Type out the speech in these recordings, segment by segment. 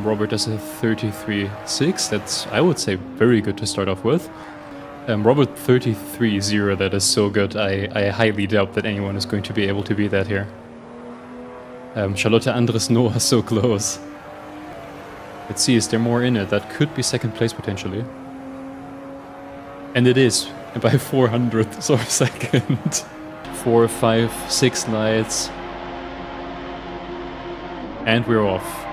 Robert does a 33.6. That's, I would say, very good to start off with. Robert 33.0, that is so good. I highly doubt that anyone is going to be able to beat that here. Charlotte, Andres, Noah, so close. Let's see, is there more in it? That could be second place potentially. And it is, by 400ths of a second. 4, 5, 6 lights. And we're off.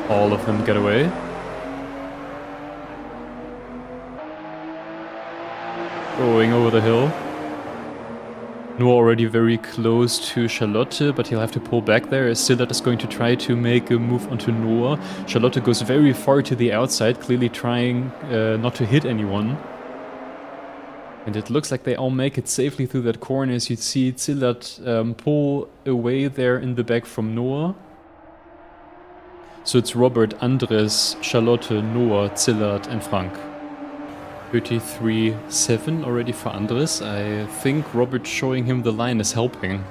All of them get away. Going over the hill. Noah already very close to Charlotte, but he'll have to pull back there. Szilard is going to try to make a move onto Noah. Charlotte goes very far to the outside, clearly trying not to hit anyone. And it looks like they all make it safely through that corner, as you see Szilard pull away there in the back from Noah. So it's Robert, Andres, Charlotte, Noah, Szilard and Frank. 33.7 already for Andres. I think Robert showing him the line is helping.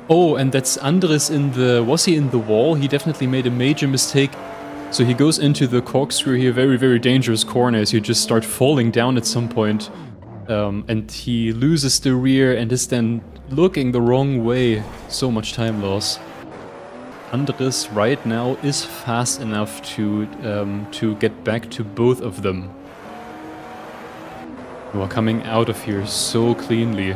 Oh, and that's Andres in the... Was he in the wall? He definitely made a major mistake. So he goes into the corkscrew here, very, very dangerous corner as you just start falling down at some point. And he loses the rear and is then looking the wrong way. So much time loss. Andres right now is fast enough to get back to both of them. Who are coming out of here so cleanly.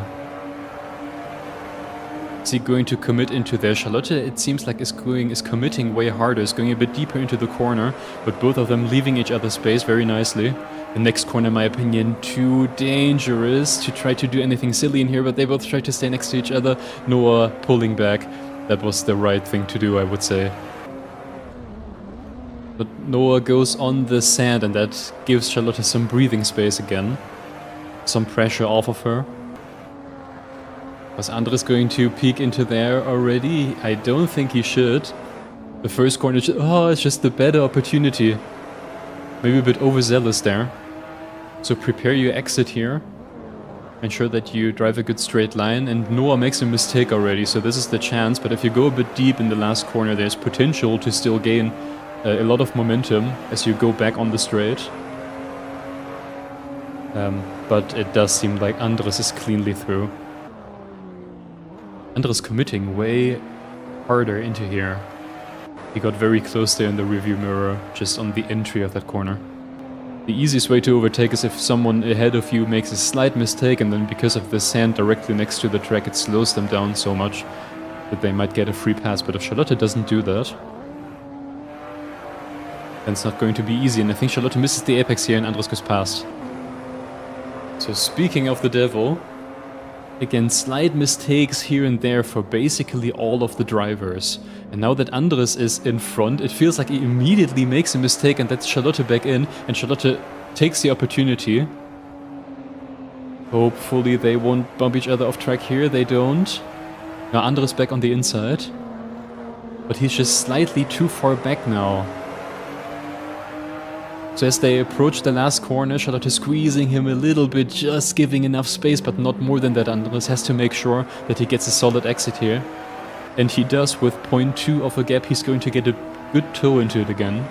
Is he going to commit into there? Charlotte, it seems like is committing way harder, is going a bit deeper into the corner, but both of them leaving each other space very nicely. The next corner, in my opinion, too dangerous to try to do anything silly in here, but they both try to stay next to each other. Noah pulling back. That was the right thing to do, I would say. But Noah goes on the sand, and that gives Charlotte some breathing space again. Some pressure off of her. Was Andres going to peek into there already? I don't think he should. The first corner, it's just the better opportunity. Maybe a bit overzealous there. So prepare your exit here. Ensure that you drive a good straight line, and Noah makes a mistake already, so this is the chance, but if you go a bit deep in the last corner, there's potential to still gain a lot of momentum as you go back on the straight. But it does seem like Andres is cleanly through. Andres committing way harder into here. He got very close there in the rearview mirror, just on the entry of that corner. The easiest way to overtake is if someone ahead of you makes a slight mistake, and then because of the sand directly next to the track, it slows them down so much that they might get a free pass. But if Charlotte doesn't do that, then it's not going to be easy. And I think Charlotte misses the apex here and Andres goes past. So speaking of the devil, again, slight mistakes here and there for basically all of the drivers. And now that Andres is in front, it feels like he immediately makes a mistake, and that's Charlotte back in, and Charlotte takes the opportunity. Hopefully they won't bump each other off track here, they don't. Now Andres back on the inside. But he's just slightly too far back now. So as they approach the last corner, Charlotte is squeezing him a little bit, just giving enough space, but not more than that. Andres has to make sure that he gets a solid exit here. And he does with 0.2 of a gap. He's going to get a good toe into it again.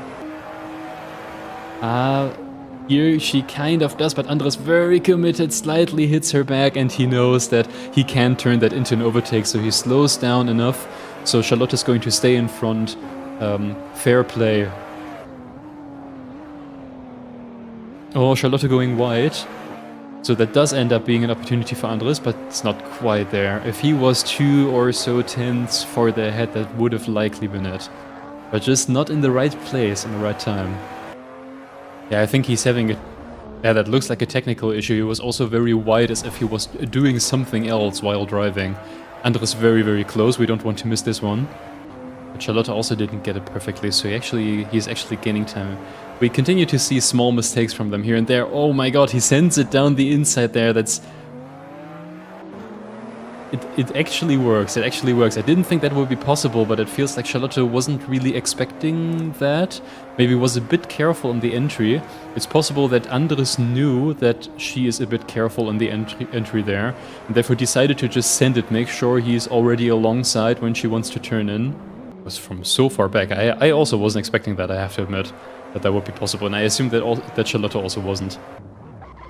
Here she kind of does, but Andres very committed, slightly hits her back, and he knows that he can turn that into an overtake, so he slows down enough. So Charlotte is going to stay in front. Fair play. Oh, Charlotte going wide. So that does end up being an opportunity for Andres, but it's not quite there. If he was 2 or so tenths further ahead, that would have likely been it. But just not in the right place, in the right time. Yeah, I think he's having a... Yeah, that looks like a technical issue. He was also very wide, as if he was doing something else while driving. Andres very, very close. We don't want to miss this one. But Charlotte also didn't get it perfectly, so he's actually gaining time. We continue to see small mistakes from them here and there. Oh my god, he sends it down the inside there. That's it actually works. It actually works. I didn't think that would be possible, but it feels like Charlotte wasn't really expecting that. Maybe was a bit careful on the entry. It's possible that Andres knew that she is a bit careful on the entry there, and therefore decided to just send it, make sure he's already alongside when she wants to turn in. It was from so far back. I also wasn't expecting that, I have to admit, that would be possible, and I assumed that Charlotte also wasn't.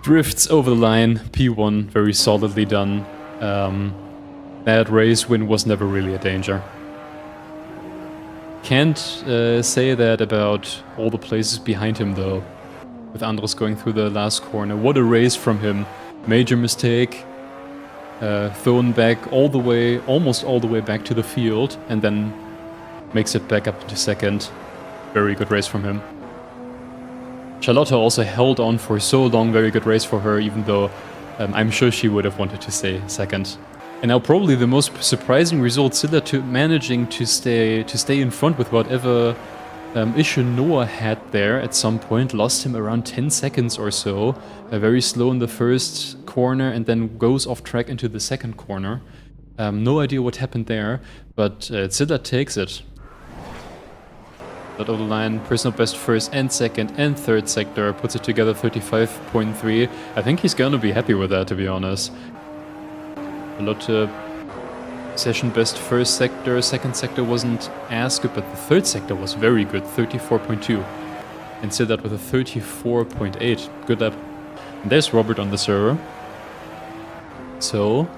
Drifts over the line, P1, very solidly done. That race win was never really a danger. Can't say that about all the places behind him though, with Andres going through the last corner. What a race from him. Major mistake, thrown back all the way, almost all the way back to the field, and then makes it back up to second. Very good race from him. Charlotte also held on for so long, very good race for her, even though I'm sure she would have wanted to stay second. And now probably the most surprising result, Silla managing to stay in front with whatever issue Noah had there at some point, lost him around 10 seconds or so, very slow in the first corner and then goes off track into the second corner. No idea what happened there, but Silla takes it. Out of the line, personal best first and second and third sector, puts it together 35.3. I think he's gonna be happy with that, to be honest. Charlotte, session best first sector, second sector wasn't as good, but the third sector was very good, 34.2. And said that with a 34.8. Good lap. And there's Robert on the server. So,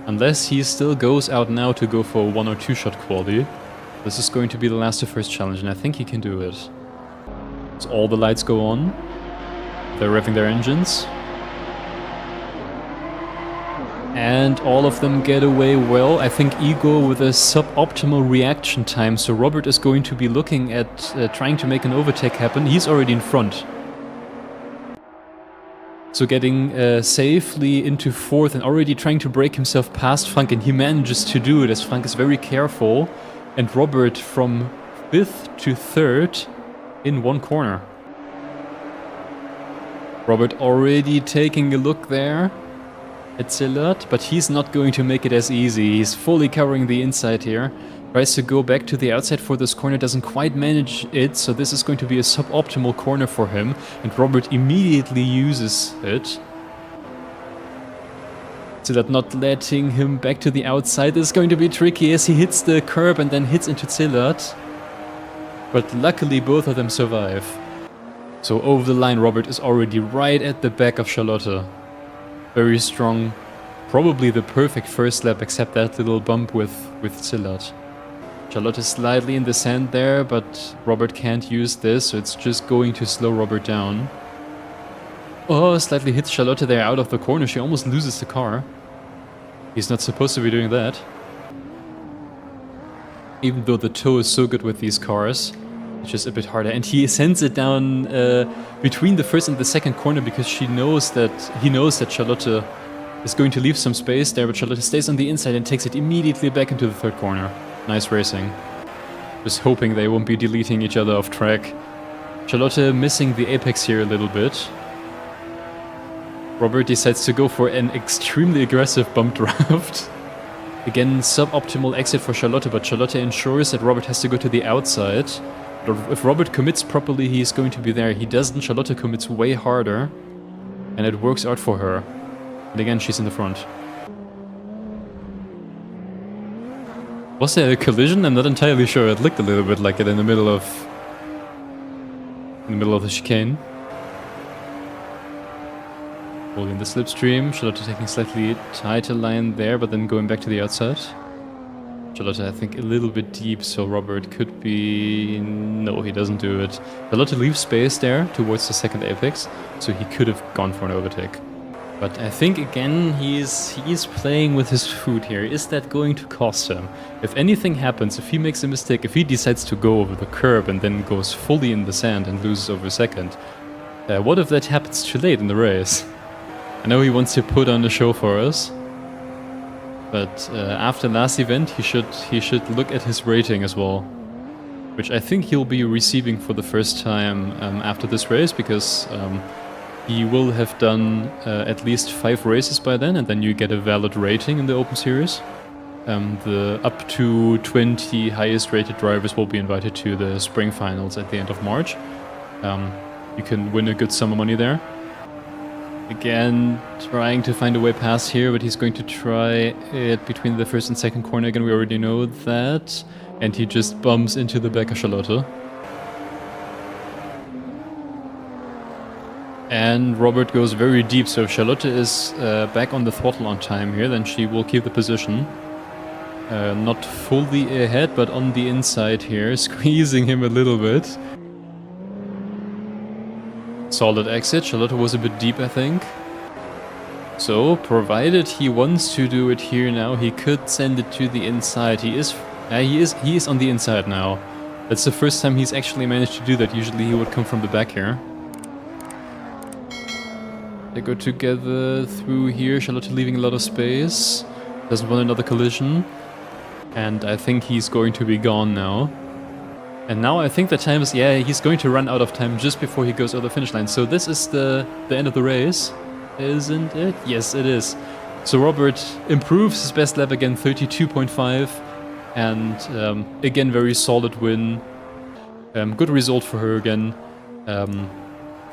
unless he still goes out now to go for a 1 or 2 shot quality, this is going to be the last to first challenge, and I think he can do it. So all the lights go on. They're revving their engines. And all of them get away well. I think Igor with a suboptimal reaction time, so Robert is going to be looking at trying to make an overtake happen. He's already in front. So getting safely into fourth and already trying to break himself past Frank, and he manages to do it as Frank is very careful. And Robert from 5th to 3rd in one corner. Robert already taking a look there at Zillard, but he's not going to make it as easy. He's fully covering the inside here. Tries to go back to the outside for this corner, doesn't quite manage it, so this is going to be a suboptimal corner for him, and Robert immediately uses it. Zillard not letting him back to the outside. This is going to be tricky as he hits the curb and then hits into Zillard. But luckily both of them survive. So over the line, Robert is already right at the back of Charlotte. Very strong. Probably the perfect first lap except that little bump with Zillard. Charlotte is slightly in the sand there, but Robert can't use this, so it's just going to slow Robert down. Oh, slightly hits Charlotte there out of the corner. She almost loses the car. He's not supposed to be doing that. Even though the toe is so good with these cars, it's just a bit harder. And he sends it down between the first and the second corner because he knows that Charlotte is going to leave some space there, but Charlotte stays on the inside and takes it immediately back into the third corner. Nice racing. Just hoping they won't be deleting each other off track. Charlotte missing the apex here a little bit. Robert decides to go for an extremely aggressive bump draft. Again, suboptimal exit for Charlotte, but Charlotte ensures that Robert has to go to the outside. But if Robert commits properly, he's going to be there. He doesn't. Charlotte commits way harder, and it works out for her. And again, she's in the front. Was there a collision? I'm not entirely sure. It looked a little bit like it in the middle of the chicane. Holding the slipstream, Charlotte taking slightly tighter line there, but then going back to the outside. Charlotte, I think, a little bit deep, so Robert could be... No, he doesn't do it. Charlotte leaves space there towards the second apex, so he could have gone for an overtake. But I think, again, he's playing with his food here. Is that going to cost him? If anything happens, if he makes a mistake, if he decides to go over the curb and then goes fully in the sand and loses over a second, what if that happens too late in the race? I know he wants to put on a show for us, but after last event he should look at his rating as well, which I think he'll be receiving for the first time after this race, because He will have done at least 5 races by then, and then you get a valid rating in the Open Series. The up to 20 highest rated drivers will be invited to the Spring Finals at the end of March. You can win a good sum of money there. Again, trying to find a way past here, but he's going to try it between the first and second corner again, we already know that. And he just bumps into the back of Charlotte. And Robert goes very deep, so if Charlotte is back on the throttle on time here, then she will keep the position. Not fully ahead, but on the inside here, squeezing him a little bit. Solid exit. Charlotte was a bit deep, I think. So, provided he wants to do it here now, he could send it to the inside. He is on the inside now. That's the first time he's actually managed to do that. Usually he would come from the back here. They go together through here. Charlotte leaving a lot of space. Doesn't want another collision. And I think he's going to be gone now. And now I think the time is... Yeah, he's going to run out of time just before he goes over the finish line. So this is the end of the race, isn't it? Yes, it is. So Robert improves his best lap again, 32.5. And again, very solid win. Good result for her again.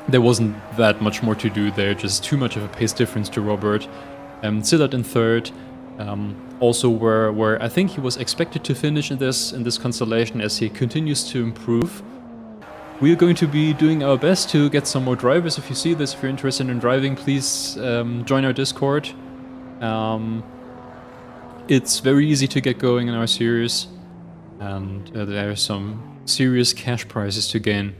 There wasn't that much more to do there, just too much of a pace difference to Robert. Sillard in third. Also where I think he was expected to finish in this constellation as he continues to improve. We are going to be doing our best to get some more drivers. If you see this, if you're interested in driving, please join our Discord. It's very easy to get going in our series, and there are some serious cash prizes to gain.